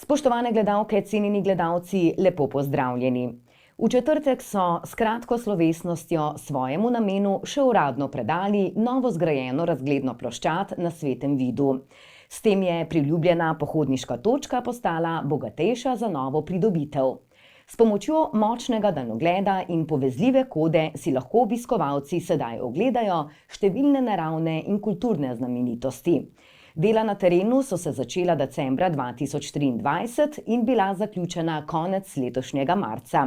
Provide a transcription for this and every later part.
Spoštovane gledalke, cenjeni gledalci, lepo pozdravljeni. V četrtek so s kratko slovesnostjo svojemu namenu še uradno predali novo zgrajeno razgledno ploščad na Svetem Vidu. S tem je priljubljena pohodniška točka postala bogatejša za novo pridobitev. S pomočjo močnega daljnogleda in povezljive kode si lahko obiskovalci sedaj ogledajo številne naravne in kulturne znamenitosti. Dela na terenu so se začela decembra 2023 in bila zaključena konec letošnjega marca.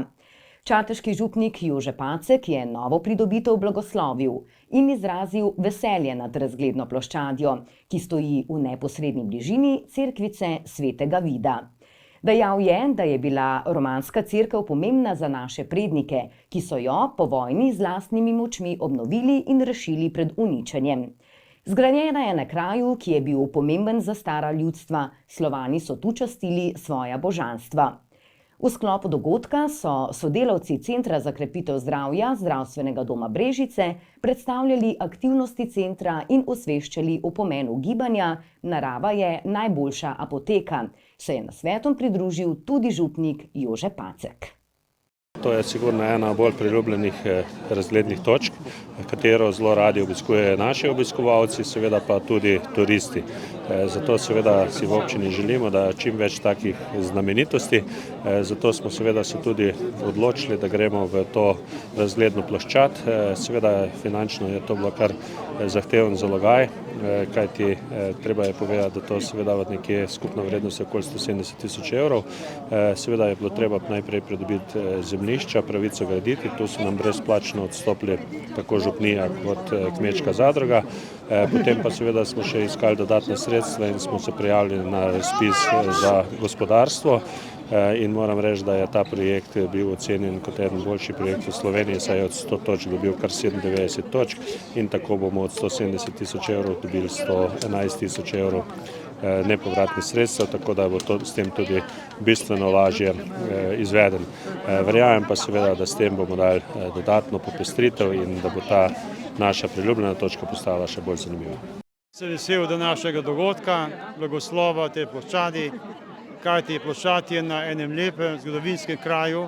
Čateški župnik Jože Pacek je novo pridobitev blagoslovil in izrazil veselje nad razgledno ploščadjo, ki stoji v neposredni bližini cerkvice Svetega Vida. Dejal je, da je bila romanska cerkev pomembna za naše prednike, ki so jo po vojni z lastnimi močmi obnovili in rešili pred uničenjem. Zgrajena je na kraju, ki je bil pomemben za stara ljudstva, Slovani so tu častili svoja božanstva. V sklopu dogodka so sodelavci Centra za krepitev zdravja Zdravstvenega doma Brežice predstavljali aktivnosti centra in osveščali o pomenu gibanja Narava je najboljša apoteka, se je nasvetom pridružil tudi župnik Jože Pacek. To je sigurno ena bolj priljubljenih razglednih točk, katero zelo radi obiskujejo naši obiskovalci, seveda pa tudi turisti. Zato seveda si v občini želimo, da čim več takih znamenitosti, zato smo seveda se tudi odločili, da gremo v to razgledno ploščad. Seveda finančno je to bilo kar zahteven zalogaj, kajti treba je povedati, da to seveda v nekje skupna vrednost okoli 170 000 evrov. Seveda je bilo treba najprej pridobiti zemljišča, pravico graditi, tu so nam brezplačno odstopili tako župnija kot kmečka zadruga. Potem pa seveda smo še iskali dodatne sredstva in smo se prijavili na razpis za gospodarstvo. In moram reči, da je ta projekt bil ocenjen kot eden boljši projekt v Sloveniji, saj je od 100 točk dobil kar 97 točk in tako bomo od 170 000 evrov dobili 111 000 evrov nepovratnih sredstev, tako da bo to s tem tudi bistveno lažje izveden. Verjamem pa seveda, da s tem bomo dali dodatno popestritev in da bo ta naša priljubljena točka postala še bolj zanimiva. Sem vesel današnjega dogodka, blagoslova te ploščadi, kajti ploščad je na enem lepem zgodovinskem kraju,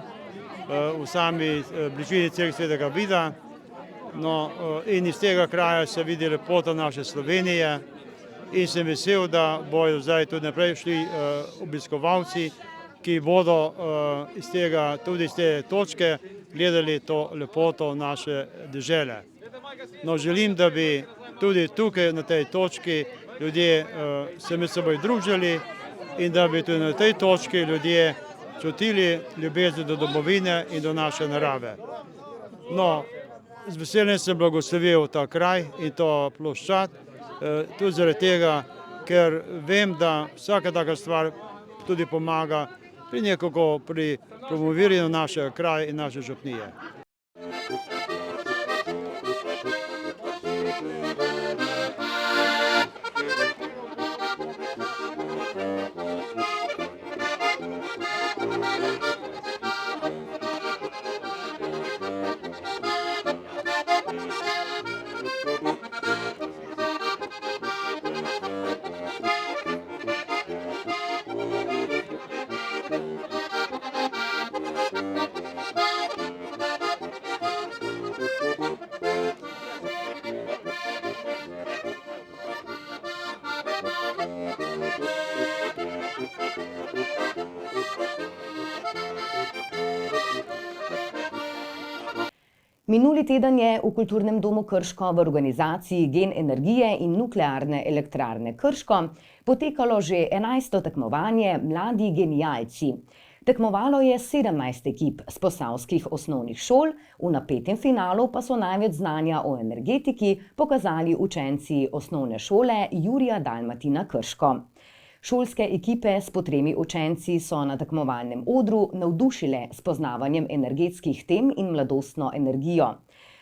v sami bližini cerkve Svetega Vida. In iz tega kraja se vidi lepota naše Slovenije in sem vesel, da bodo zdaj tudi naprej šli obiskovalci, ki bodo tudi iz te točke gledali to lepoto naše dežele. Želim, da bi tudi tukaj na tej točki ljudje se med seboj družili in da bi tudi na tej točki ljudje čutili ljubezen do domovine in do naše narave. Z veseljem sem blagoslovil ta kraj in to ploščad, tudi zaradi tega, ker vem, da vsaka taka stvar tudi pomaga pri promoviranju našega kraja in naše župnije. Minuli teden je v Kulturnem domu Krško v organizaciji Gen energije in Nuklearne elektrarne Krško potekalo že 11. tekmovanje Mladi genialci. Tekmovalo je 17 ekip s posavskih osnovnih šol, v napetem finalu pa so največ znanja o energetiki pokazali učenci osnovne šole Jurija Dalmatina Krško. Šolske ekipe s po 3 učenci so na tekmovalnem odru navdušile s poznavanjem energetskih tem in mladostno energijo.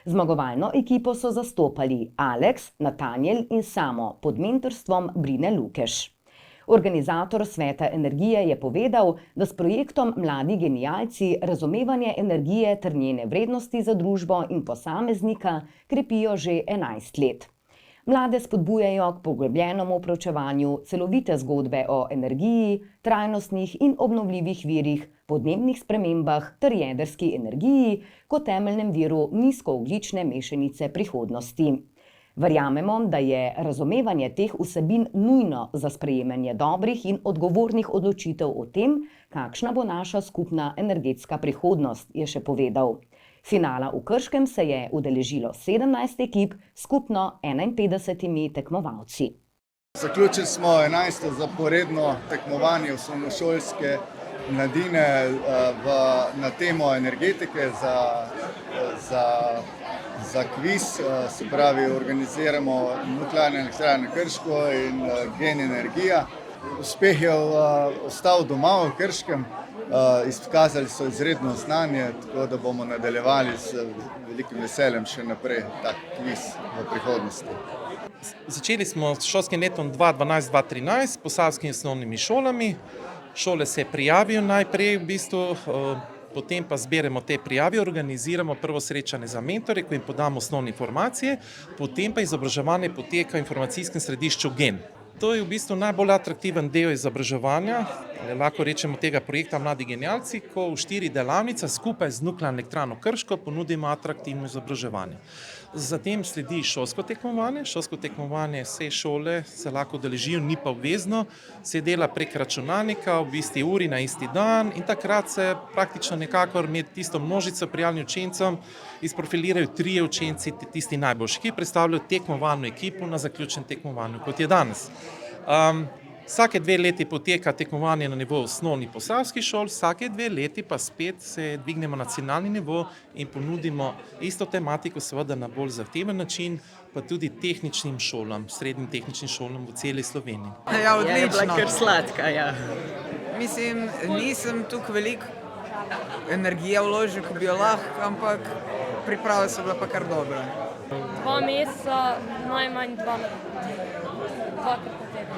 Zmagovalno ekipo so zastopali Aleks, Natanjel in Samo pod mentorstvom Brine Lukeš. Organizator Sveta energije je povedal, da s projektom Mladi genialci razumevanje energije ter njene vrednosti za družbo in posameznika krepijo že 11 let. Mlade spodbujajo k poglobljenemu proučevanju celovite zgodbe o energiji, trajnostnih in obnovljivih virih, podnebnih spremembah ter jedrski energiji kot temeljnem viru nizkoogljične mešanice prihodnosti. Verjamemo, da je razumevanje teh vsebin nujno za sprejemanje dobrih in odgovornih odločitev o tem, kakšna bo naša skupna energetska prihodnost, je še povedal. Finala v Krškem se je udeležilo 17 ekip, skupno 51 tekmovalci. Zaključili smo 11. zaporedno tekmovanje osnovnošolske mladine na temo energetike za kviz, se pravi organiziramo Nuklearna elektrarna Krško in Gen energija. Uspeh je ostal doma v Krškem. Izkazali so izredno znanje, tako da bomo nadaljevali z velikim veseljem še naprej tak kviz v prihodnosti. Začeli smo s šolskim letom 2012-2013 s posavskimi osnovnimi šolami. Šole se prijavijo najprej v bistvu, potem pa zberemo te prijave, organiziramo prvo srečanje za mentore, ko jim podamo osnovne informacije, potem pa izobraževanje poteka v informacijskem središču Gen. To je v bistvu najbolj atraktiven del izobraževanja, lahko rečemo tega projekta Mladi genialci, ko v 4 delavnicah skupaj z Nuklearno elektrarno Krško ponudimo atraktivno izobraževanje. Zatem sledi šolsko tekmovanje. Šolsko tekmovanje vse šole se lahko udeležijo, ni pa obvezno, se dela prek računalnika v isti uri na isti dan in takrat se praktično nekako med tisto množico prijavljenih učencev izprofilirajo 3 učenci, tisti najboljši, ki predstavljajo tekmovalno ekipo na zaključnem tekmovanju, kot je danes. Vsake 2 leti poteka tekmovanje na nivo osnovnih posavskih šol, vsake 2 leti pa spet se dvignemo na nacionalni nivo in ponudimo isto tematiko, seveda na bolj zahteven način, pa tudi tehničnim šolam, srednjim tehničnim šolam v celi Sloveniji. Ja, odlično. Je bila kar sladka, ja. Mislim, nisem tukaj veliko energije vložil, ko bi jo lahko, ampak priprave so bile pa kar dobre. 2 meseca, najmanj 2 krat poteka.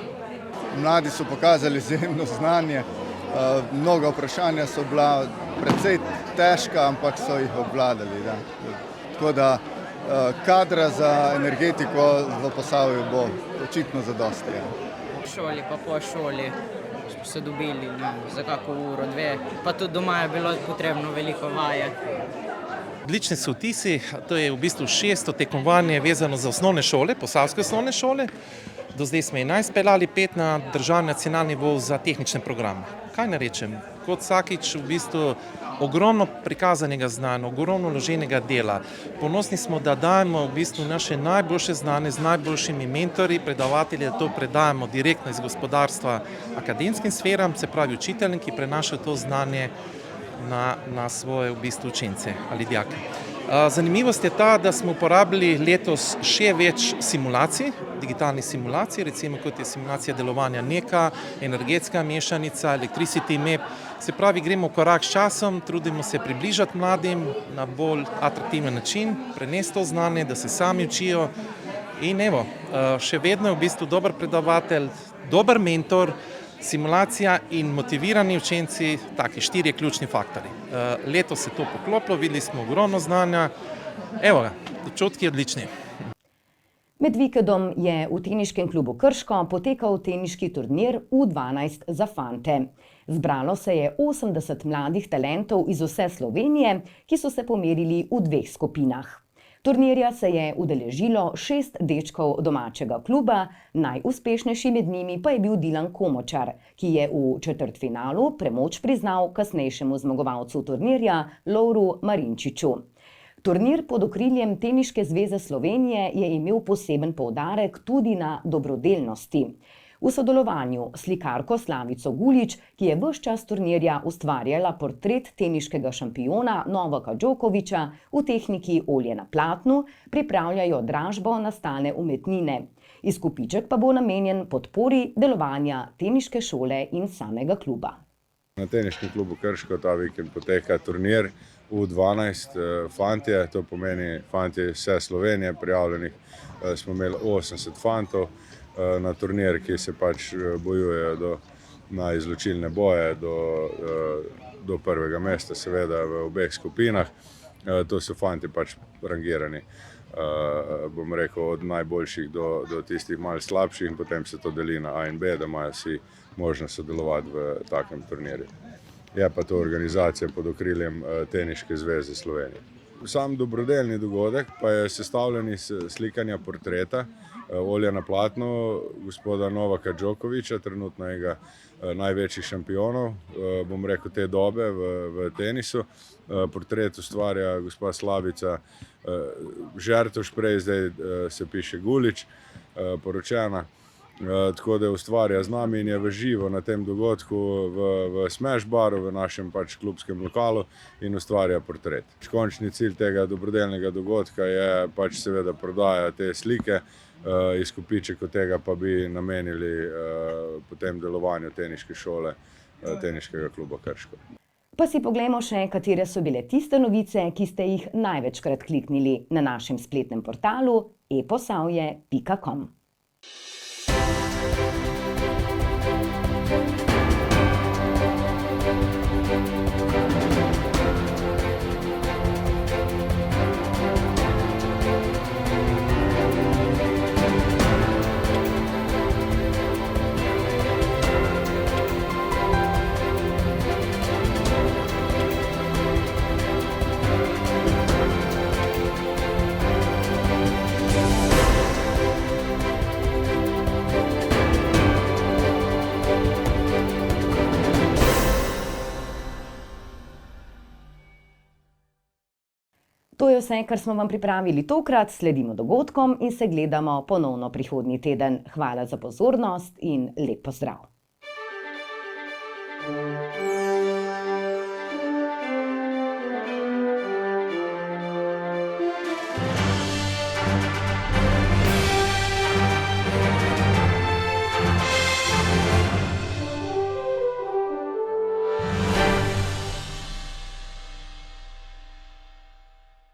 Mladi so pokazali izjemno znanje, mnoga vprašanja so bila precej težka, ampak so jih obvladali. Da. Tako da kadra za energetiko v Posavju bo očitno zadosti. Ja. V šoli pa po šoli smo se dobili za kako uro, 2, pa tudi doma je bilo potrebno veliko vaje. Odlični so vtisi, to je v bistvu 6. tekmovanje vezano za osnovne šole, posavske osnovne šole. Do zdaj smo 11 peljali, 5 na državni nacionalni nivo za tehnične programe. Kaj ne rečem? Kot vsakič v bistvu ogromno prikazanega znanja, ogromno vloženega dela. Ponosni smo, da dajemo v bistvu naše najboljše znanje z najboljšimi mentorji, predavatelji, da to predajamo direktno iz gospodarstva akademskim sferam, se pravi učiteljem, ki prenašajo to znanje na svoje v bistvu učence ali dijake. Zanimivost je ta, da smo uporabili letos še več simulacij, digitalnih simulacij, recimo kot je simulacija delovanja NEK-a, energetska mešanica, Electricity Map. Se pravi, gremo v korak s časom, trudimo se približati mladim na bolj atraktiven način, prenesti to znanje, da se sami učijo. In evo, še vedno je v bistvu dober predavatelj, dober mentor, simulacija in motivirani učenci, taki 4 ključni faktori. Letos se to poklopilo, videli smo ogromno znanja, evo ga, občutki odlični. Med vikendom je v teniškem klubu Krško potekal teniški turnir U12 za fante. Zbralo se je 80 mladih talentov iz vse Slovenije, ki so se pomerili v 2 skupinah. Turnirja se je udeležilo 6 dečkov domačega kluba, najuspešnejši med njimi pa je bil Dilan Komočar, ki je v četrtfinalu premoč priznal kasnejšemu zmagovalcu turnirja Lovru Marinčiču. Turnir pod okriljem Teniške zveze Slovenije je imel poseben poudarek tudi na dobrodelnosti. V sodelovanju s slikarko Slavico Gulič, ki je ves čas turnirja ustvarjala portret teniškega šampiona Novaka Djokoviča v tehniki olje na platnu, pripravljajo dražbo nastale umetnine. Izkupiček pa bo namenjen podpori delovanja teniške šole in samega kluba. Na teniškem klubu Krško ta vikend poteka turnir U12 fantje, to pomeni fantje iz vse Slovenije, prijavljenih smo imeli 80 fantov na turnir, ki se pač bojujejo na izločilne boje do prvega mesta, seveda v obeh skupinah. To so fanti pač rangirani. bom rekel, od najboljših do tistih malo slabših in potem se to deli na A in B, da imajo vsi možnost sodelovati v takem turnirju. Je pa to organizacija pod okriljem Teniške zveze Slovenije. Sam dobrodelni dogodek pa je sestavljen iz slikanja portreta olja na platnu gospoda Novaka Djokovića, trenutno enega največjih šampionov, bom rekel, te dobe v tenisu. Portret ustvarja gospa Slavica Žertoš, prej zdaj se piše Gulič, poročena. Tako da ustvarja z nami in je v živo na tem dogodku v Smash baru, v našem pač klubskem lokalu in ustvarja portret. Končni cilj tega dobrodelnega dogodka je pač seveda prodaja te slike, izkupiček od tega pa bi namenili potem delovanju teniške šole, Teniškega kluba Krško. Pa si poglejmo še, katere so bile tiste novice, ki ste jih največkrat kliknili na našem spletnem portalu eposavje.com. To je vse, kar smo vam pripravili tokrat, sledimo dogodkom in se gledamo ponovno prihodnji teden. Hvala za pozornost in lep pozdrav!